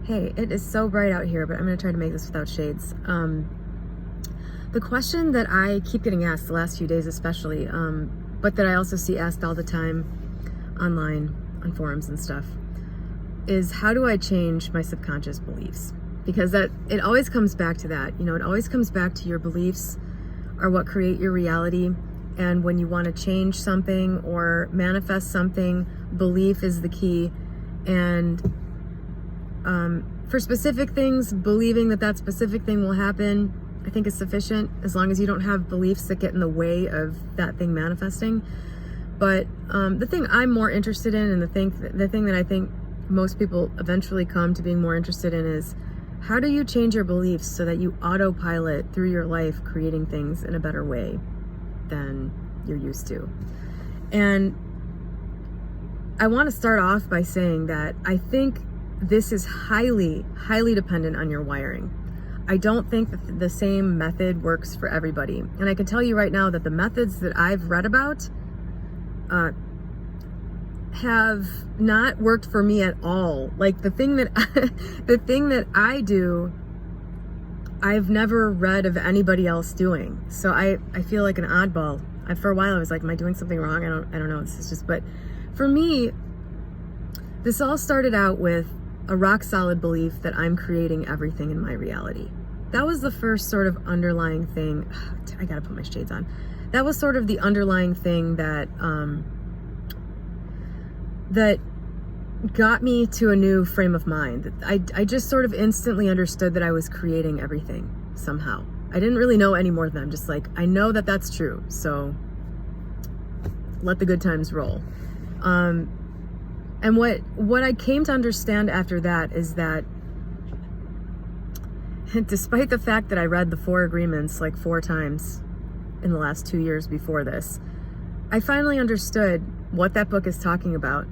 Hey, it is so bright out here, but I'm going to try to make this without shades. The question that I keep getting asked the last few days especially, but that I also see asked all the time online on forums and stuff, is how do I change my subconscious beliefs? Because it always comes back to that. It always comes back to your beliefs are what create your reality. And when you want to change something or manifest something, belief is the key. And for specific things, believing that specific thing will happen, I think is sufficient, as long as you don't have beliefs that get in the way of that thing manifesting. But the thing I'm more interested in, and the thing that I think most people eventually come to being more interested in, is how do you change your beliefs so that you autopilot through your life, creating things in a better way than you're used to. And I want to start off by saying that I think this is highly, highly dependent on your wiring. I don't think that the same method works for everybody. And I can tell you right now that the methods that I've read about have not worked for me at all. Like the thing that I do, I've never read of anybody else doing. So I feel like an oddball. For a while I was like, am I doing something wrong? I don't know. It's just, but for me, this all started out with a rock solid belief that I'm creating everything in my reality. That was the first sort of underlying thing. I gotta put my shades on. That was sort of the underlying thing that that got me to a new frame of mind. I just sort of instantly understood that I was creating everything somehow. I didn't really know any more than I'm just like, I know that that's true. So let the good times roll. And what I came to understand after that is that despite the fact that I read the 4 agreements like 4 times in the last 2 years before this, I finally understood what that book is talking about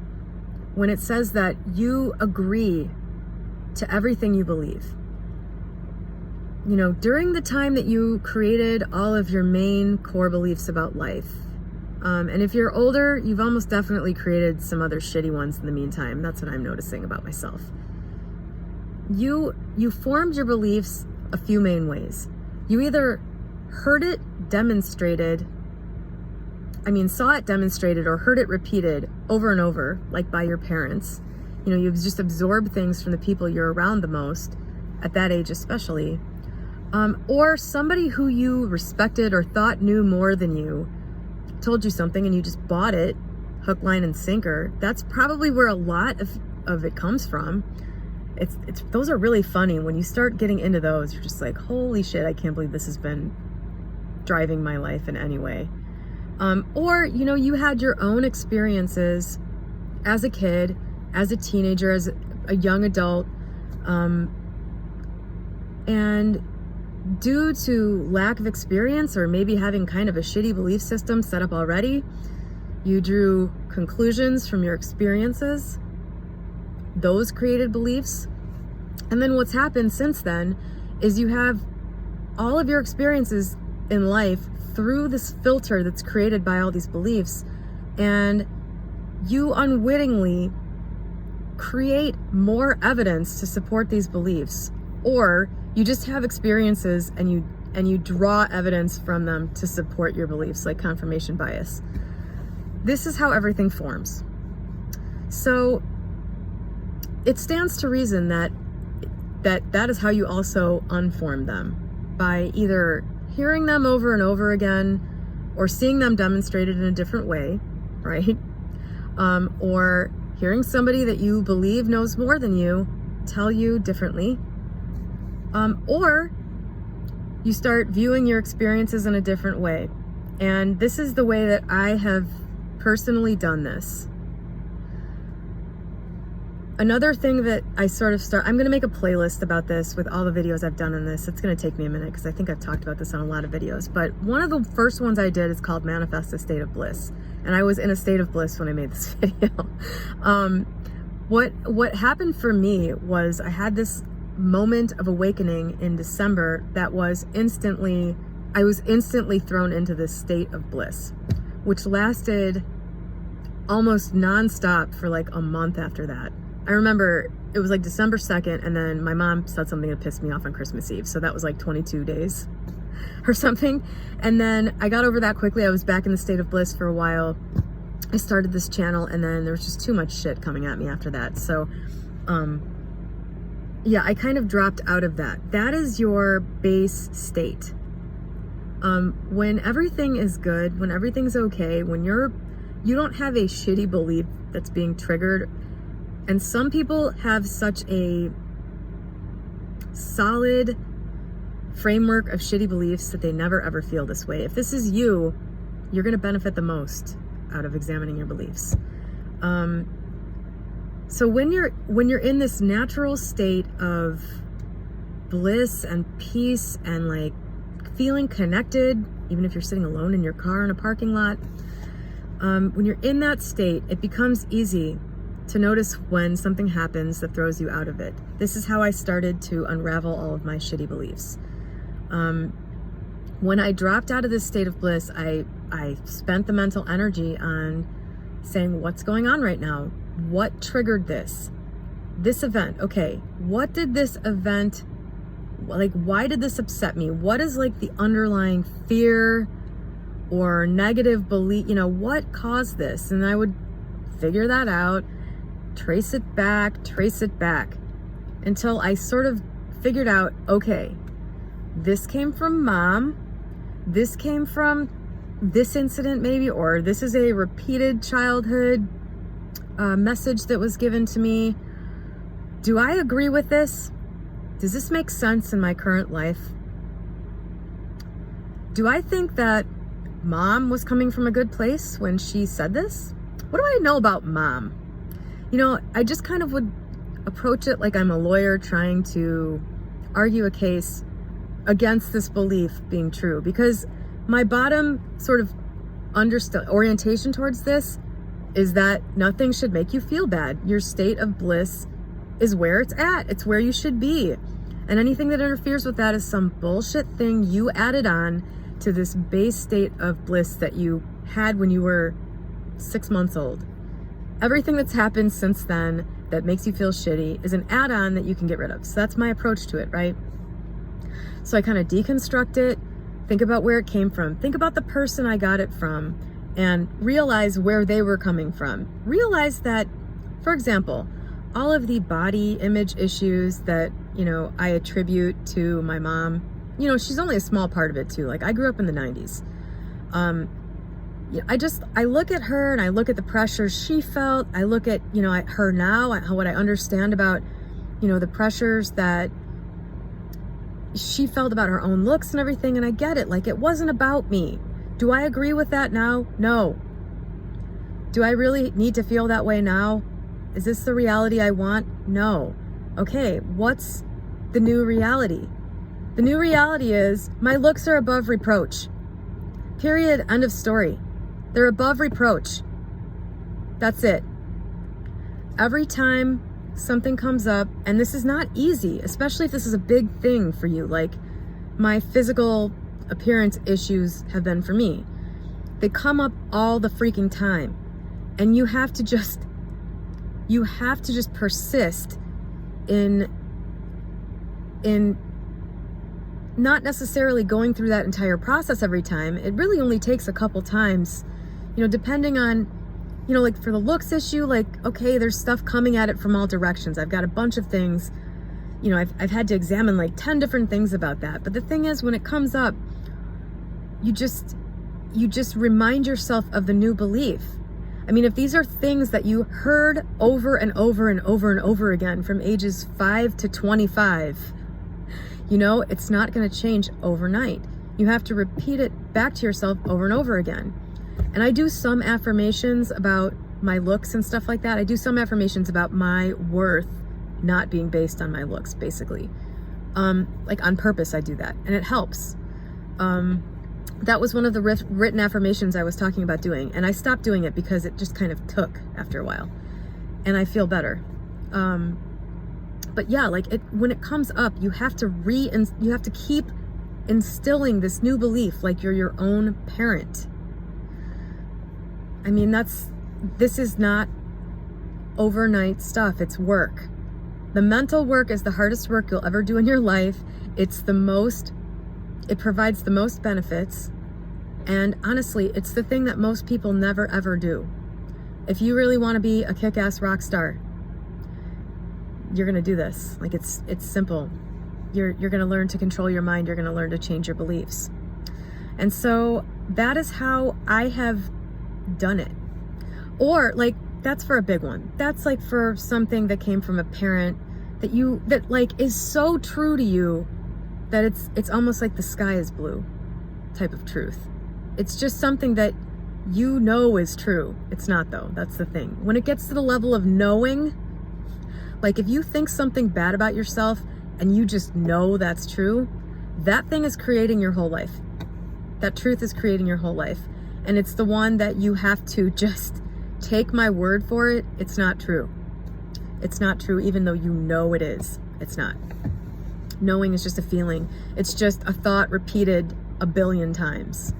when it says that you agree to everything you believe. During the time that you created all of your main core beliefs about life, and if you're older, you've almost definitely created some other shitty ones in the meantime. That's what I'm noticing about myself. You formed your beliefs a few main ways. You either heard it demonstrated, saw it demonstrated or heard it repeated over and over, like by your parents. You've just absorbed things from the people you're around the most, at that age especially. Or somebody who you respected or thought knew more than you told you something and you just bought it, hook, line, and sinker. That's probably where a lot of it comes from. It's those are really funny. When you start getting into those, you're just like, holy shit, I can't believe this has been driving my life in any way. Or, you had your own experiences as a kid, as a teenager, as a young adult, and due to lack of experience or maybe having kind of a shitty belief system set up already, you drew conclusions from your experiences. Those created beliefs. And then what's happened since then is you have all of your experiences in life through this filter that's created by all these beliefs, and you unwittingly create more evidence to support these beliefs, or you just have experiences and you draw evidence from them to support your beliefs, like confirmation bias. This is how everything forms. So it stands to reason that is how you also unform them, by either hearing them over and over again or seeing them demonstrated in a different way, right? Or hearing somebody that you believe knows more than you tell you differently. Or you start viewing your experiences in a different way. And this is the way that I have personally done this. Another thing that I I'm going to make a playlist about this with all the videos I've done on this. It's going to take me a minute because I think I've talked about this on a lot of videos. But one of the first ones I did is called Manifest a State of Bliss. And I was in a state of bliss when I made this video. What happened for me was I had this moment of awakening in December that was I was instantly thrown into this state of bliss, which lasted almost nonstop for like a month after that. I remember it was like December 2nd, and then my mom said something that pissed me off on Christmas Eve. So that was like 22 days or something. And then I got over that quickly. I was back in the state of bliss for a while. I started this channel, and then there was just too much shit coming at me after that. So, yeah, I kind of dropped out of that. That is your base state. When everything is good, when everything's okay, when you don't have a shitty belief that's being triggered. And some people have such a solid framework of shitty beliefs that they never ever feel this way. If this is you, you're going to benefit the most out of examining your beliefs. So when you're in this natural state of bliss and peace and like feeling connected, even if you're sitting alone in your car in a parking lot, when you're in that state, it becomes easy to notice when something happens that throws you out of it. This is how I started to unravel all of my shitty beliefs. When I dropped out of this state of bliss, I spent the mental energy on saying, what's going on right now? What triggered this? This event, okay, what did this event, like, why did this upset me? What is like the underlying fear or negative belief, what caused this? And I would figure that out, trace it back until I sort of figured out, okay, this came from mom, this came from this incident maybe, or this is a repeated childhood message that was given to me. Do I agree with this? Does this make sense in my current life? Do I think that mom was coming from a good place when she said this? What do I know about mom? I just kind of would approach it like I'm a lawyer trying to argue a case against this belief being true, because my bottom sort of orientation towards this is that nothing should make you feel bad. Your state of bliss is where it's at. It's where you should be. And anything that interferes with that is some bullshit thing you added on to this base state of bliss that you had when you were 6 months old. Everything that's happened since then that makes you feel shitty is an add-on that you can get rid of. So that's my approach to it, right? So I kind of deconstruct it, think about where it came from, think about the person I got it from, and realize where they were coming from. Realize that, for example, all of the body image issues that, I attribute to my mom, she's only a small part of it too. Like, I grew up in the 90s. I look at her and I look at the pressures she felt. I look at, her now, what I understand about, the pressures that she felt about her own looks and everything. And I get it. Like, it wasn't about me. Do I agree with that now? No. Do I really need to feel that way now? Is this the reality I want? No. Okay, what's the new reality? The new reality is my looks are above reproach. Period. End of story. They're above reproach. That's it. Every time something comes up, and this is not easy, especially if this is a big thing for you, like my physical appearance issues have been for me. They come up all the freaking time. And you have to just persist in not necessarily going through that entire process every time. It really only takes a couple times, depending on, like for the looks issue, like, okay, there's stuff coming at it from all directions. I've got a bunch of things, I've had to examine like 10 different things about that. But the thing is, when it comes up, you just remind yourself of the new belief. I mean, if these are things that you heard over and over and over and over again from ages 5 to 25, it's not going to change overnight. You have to repeat it back to yourself over and over again. And I do some affirmations about my looks and stuff like that. I do some affirmations about my worth not being based on my looks, basically. Like on purpose, I do that, and it helps. That was one of the written affirmations I was talking about doing, and I stopped doing it because it just kind of took after a while, and I feel better. But yeah, like when it comes up, you have to keep instilling this new belief, like you're your own parent. I mean, this is not overnight stuff. It's work. The mental work is the hardest work you'll ever do in your life. It provides the most benefits. And honestly, it's the thing that most people never ever do. If you really want to be a kick-ass rock star, you're going to do this. Like, it's simple. You're going to learn to control your mind. You're going to learn to change your beliefs. And so that is how I have done it. Or like, that's for a big one. That's like for something that came from a parent that like is so true to you that it's almost like the sky is blue type of truth. It's just something that you know is true. It's not, though. That's the thing. When it gets to the level of knowing, like if you think something bad about yourself and you just know that's true, that thing is creating your whole life. That truth is creating your whole life. And it's the one that you have to just take my word for it. It's not true. It's not true, even though you know it is. It's not. Knowing is just a feeling. It's just a thought repeated a billion times.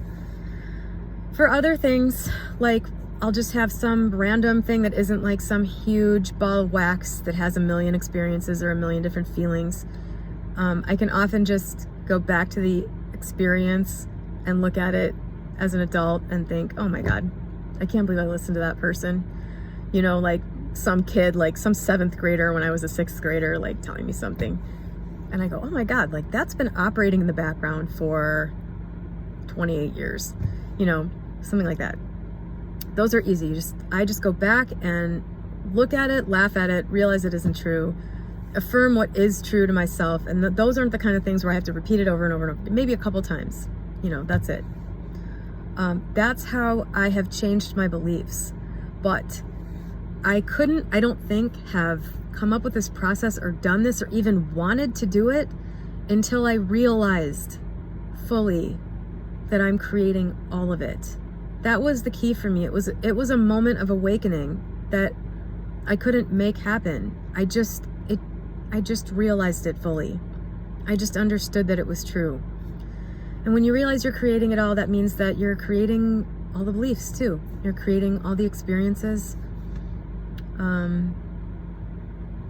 For other things, like I'll just have some random thing that isn't like some huge ball of wax that has a million experiences or a million different feelings. I can often just go back to the experience and look at it as an adult and think, oh my God, I can't believe I listened to that person. You know, like some kid, like some 7th grader when I was a 6th grader, like telling me something. And I go, oh my God, like that's been operating in the background for 28 years, you know, something like that. Those are easy. I just go back and look at it, laugh at it, realize it isn't true, affirm what is true to myself. And those aren't the kind of things where I have to repeat it over and over and over, maybe a couple times, you know, that's it. That's how I have changed my beliefs. But I don't think, have come up with this process or done this or even wanted to do it until I realized fully that I'm creating all of it. That was the key for me. It was a moment of awakening that I couldn't make happen. I just realized it fully. I just understood that it was true. And when you realize you're creating it all, that means that you're creating all the beliefs too. You're creating all the experiences.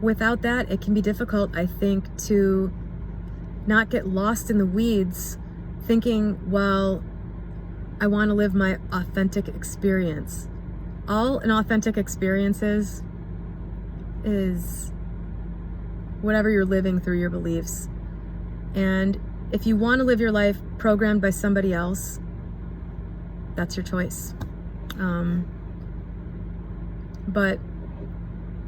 Without that, it can be difficult, I think, to not get lost in the weeds thinking, well, I want to live my authentic experience. All an authentic experience is whatever you're living through your beliefs. And if you want to live your life programmed by somebody else, that's your choice. But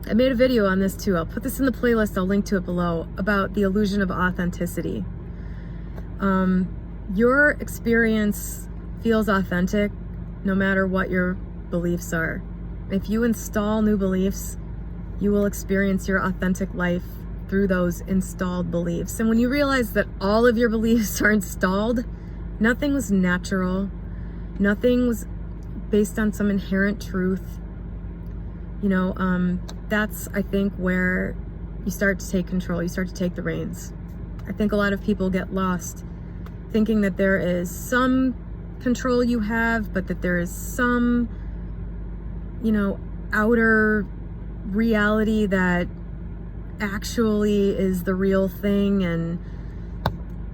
I made a video on this too. I'll put this in the playlist. I'll link to it below, about the illusion of authenticity. Your experience feels authentic no matter what your beliefs are. If you install new beliefs, you will experience your authentic life through those installed beliefs. And when you realize that all of your beliefs are installed, nothing was natural, nothing was based on some inherent truth, you know, that's, I think, where you start to take control, you start to take the reins. I think a lot of people get lost thinking that there is some control you have, but that there is some, you know, outer reality that actually is the real thing. And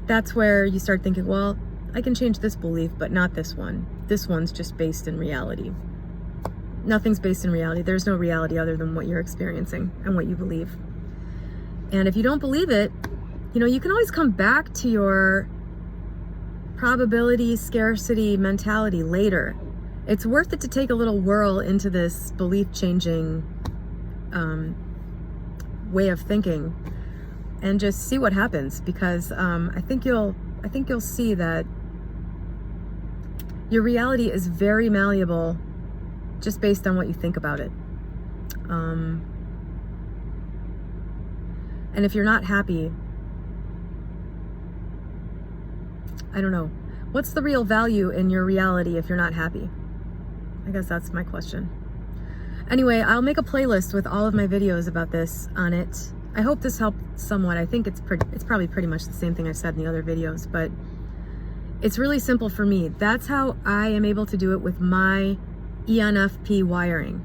that's where you start thinking, well, I can change this belief, but not this one. This one's just based in reality. Nothing's based in reality. There's no reality other than what you're experiencing and what you believe. And if you don't believe it, you know, you can always come back to your probability scarcity mentality later. It's worth it to take a little whirl into this belief changing way of thinking and just see what happens, because I think you'll see that your reality is very malleable just based on what you think about it. And if you're not happy, I don't know. What's the real value in your reality if you're not happy? I guess that's my question. Anyway, I'll make a playlist with all of my videos about this on it. I hope this helped somewhat. I think it's probably pretty much the same thing I've said in the other videos, but it's really simple for me. That's how I am able to do it with my ENFP wiring.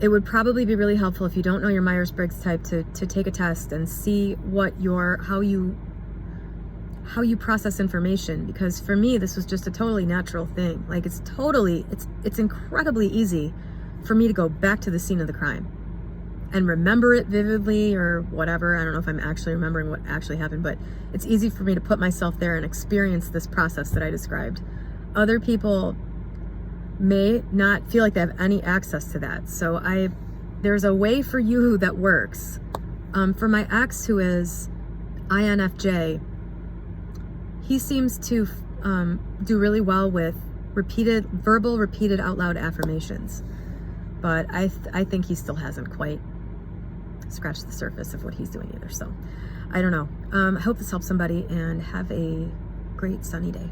it would probably be really helpful if you don't know your Myers-Briggs type to take a test and see how you process information, because for me this was just a totally natural thing. Like it's incredibly easy for me to go back to the scene of the crime and remember it vividly or whatever. I don't know if I'm actually remembering what actually happened, but it's easy for me to put myself there and experience this process that I described. Other people may not feel like they have any access to that. So there's a way for you that works. For my ex, who is INFJ, he seems to do really well with repeated out loud affirmations. But I think he still hasn't quite scratched the surface of what he's doing either. So I don't know. I hope this helps somebody, and have a great sunny day.